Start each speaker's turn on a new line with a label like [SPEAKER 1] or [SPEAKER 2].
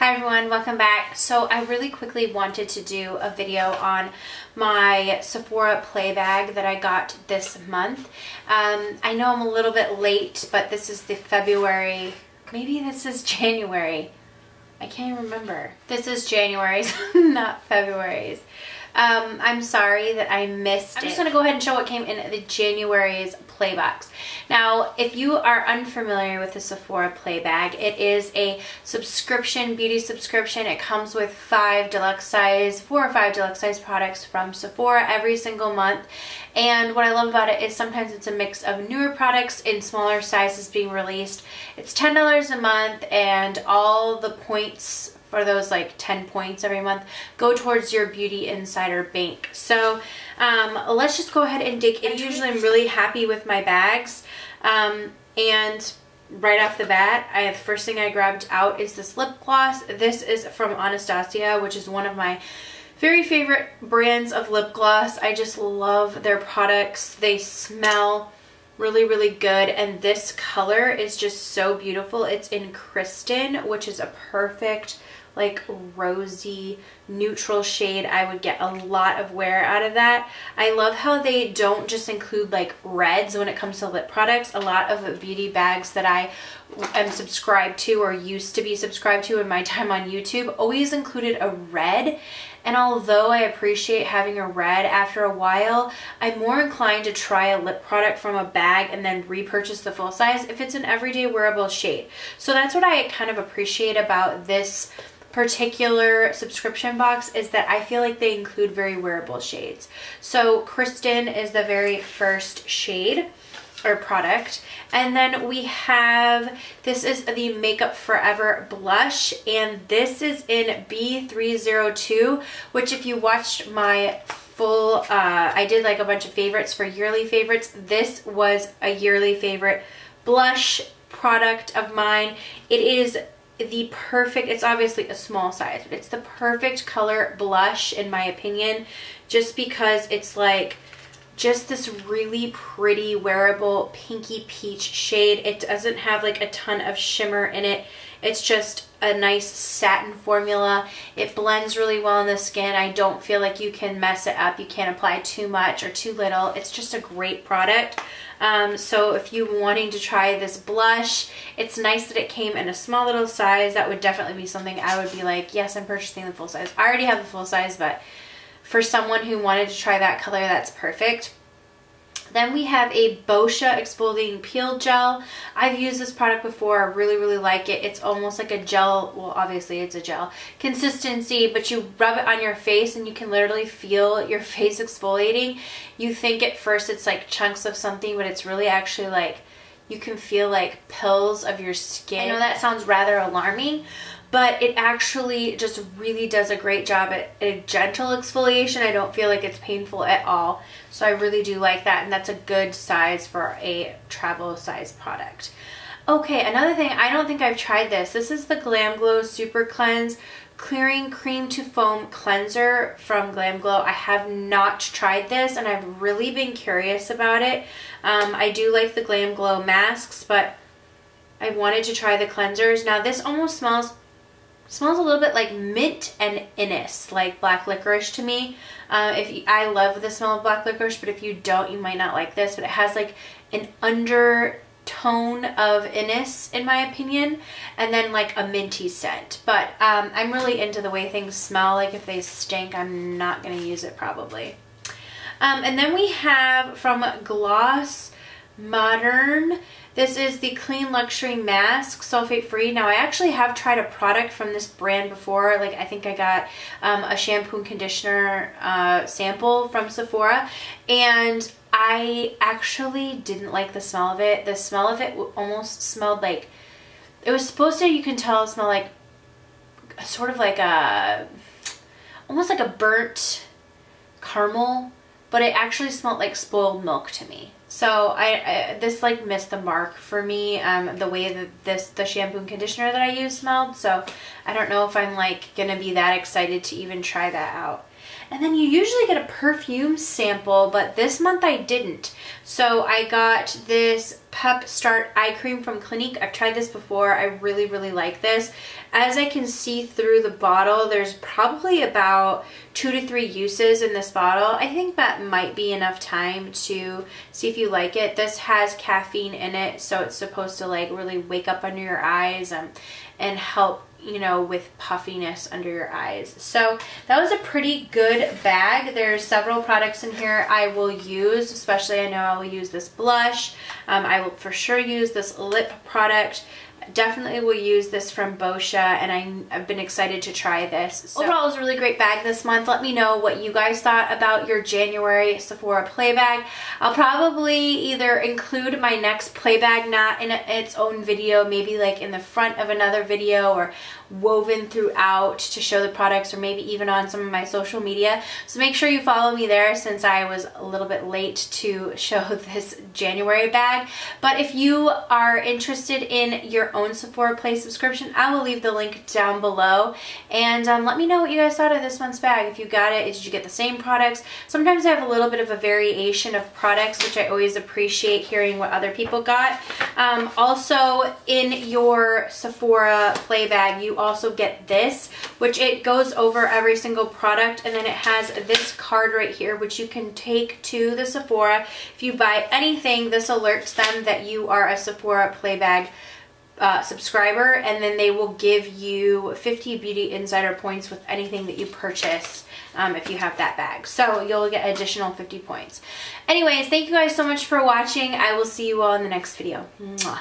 [SPEAKER 1] Hi everyone, welcome back. So I really quickly wanted to do a video on my Sephora play bag that I got this month. I know I'm a little bit late, but this is the February, maybe this is January. I can't remember. This is January's, not February's. I'm sorry that I missed it. I'm just going to go ahead and show what came in the January's play box. Now, if you are unfamiliar with the Sephora play bag, it is a subscription, beauty subscription. It comes with 4 or 5 deluxe size products from Sephora every single month. And what I love about it is sometimes it's a mix of newer products in smaller sizes being released. It's $10 a month, and all the points for those like 10 points every month go towards your Beauty Insider bank. So let's just go ahead and dig in. Usually I'm really happy with my bags, and right off the bat, the first thing I grabbed out is this lip gloss. This is from Anastasia, which is one of my very favorite brands of lip gloss. I just love their products. They smell really, really good, and this color is just so beautiful. It's in Kristen, which is a perfect like rosy neutral shade. I would get a lot of wear out of that. I love how they don't just include like reds when it comes to lip products. A lot of beauty bags that I am subscribed to or used to be subscribed to in my time on YouTube always included a red. And although I appreciate having a red, after a while, I'm more inclined to try a lip product from a bag and then repurchase the full size if it's an everyday wearable shade. So that's what I kind of appreciate about this particular subscription box, is that I feel like they include very wearable shades. So Kristen is the very first shade or product, and then we have, this is the Makeup Forever blush, and this is in B302, which if you watched my full I did like a bunch of favorites for yearly favorites. This was a yearly favorite blush product of mine. It is the perfect, it's obviously a small size, but it's the perfect color blush in my opinion, just because it's like just this really pretty wearable pinky peach shade. It doesn't have like a ton of shimmer in it. It's just a nice satin formula. It blends really well in the skin. I don't feel like you can mess it up. You can't apply too much or too little. It's just a great product. So if you're wanting to try this blush, it's nice that it came in a small little size. That would definitely be something I would be like, yes, I'm purchasing the full size. I already have the full size, but for someone who wanted to try that color, that's perfect. Then we have a Boscia Exfoliating Peel Gel. I've used this product before. I really, really like it. It's almost like a gel, well, obviously it's a gel consistency, but you rub it on your face and you can literally feel your face exfoliating. You think at first it's like chunks of something, but it's really actually like, you can feel like pills of your skin. I know that sounds rather alarming, but it actually just really does a great job at a gentle exfoliation. I don't feel like it's painful at all. So I really do like that, and that's a good size for a travel size product. Okay, another thing, I don't think I've tried this. This is the Glam Glow Super Cleanse Clearing Cream to Foam Cleanser from Glam Glow. I have not tried this, and I've really been curious about it. I do like the Glam Glow masks, but I wanted to try the cleansers. Now this almost smells a little bit like mint and anise, like black licorice to me. I love the smell of black licorice, but if you don't, you might not like this. But it has like an undertone of anise in my opinion, and then like a minty scent. But I'm really into the way things smell. Like if they stink, I'm not going to use it probably. And then we have from Gloss Modern, this is the Clean Luxury Mask, sulfate free. Now I actually have tried a product from this brand before. Like I think I got a shampoo and conditioner sample from Sephora, and I actually didn't like the smell of it. The smell of it almost smelled like, it was supposed to, you can tell, smell like sort of like a, almost like a burnt caramel, but it actually smelled like spoiled milk to me. So this like missed the mark for me, the way that the shampoo and conditioner that I used smelled. So I don't know if I'm like gonna be that excited to even try that out. And then you usually get a perfume sample, but this month I didn't. So I got this Pep Start Eye Cream from Clinique. I've tried this before. I really, really like this. As I can see through the bottle, there's probably about 2 to 3 uses in this bottle. I think that might be enough time to see if you like it. This has caffeine in it, so it's supposed to like really wake up under your eyes and help, you know, with puffiness under your eyes. So that was a pretty good bag. There's several products in here I will use, especially I know I will use this blush. I will for sure use this lip product. Definitely will use this from Boscia, and I've been excited to try this. So overall, it was a really great bag this month. Let me know what you guys thought about your January Sephora play bag. I'll probably either include my next play bag not in its own video, maybe like in the front of another video or woven throughout to show the products, or maybe even on some of my social media. So make sure you follow me there, since I was a little bit late to show this January bag. But if you are interested in your own Sephora Play subscription, I will leave the link down below. And let me know what you guys thought of this month's bag. If you got it, did you get the same products? Sometimes I have a little bit of a variation of products, which I always appreciate hearing what other people got. Also, in your Sephora Play bag, you also get this, which it goes over every single product, and then it has this card right here, which you can take to the Sephora. If you buy anything, this alerts them that you are a Sephora Play bag subscriber, and then they will give you 50 Beauty Insider points with anything that you purchase if you have that bag. So you'll get additional 50 points. Anyways, thank you guys so much for watching. I will see you all in the next video. Mwah.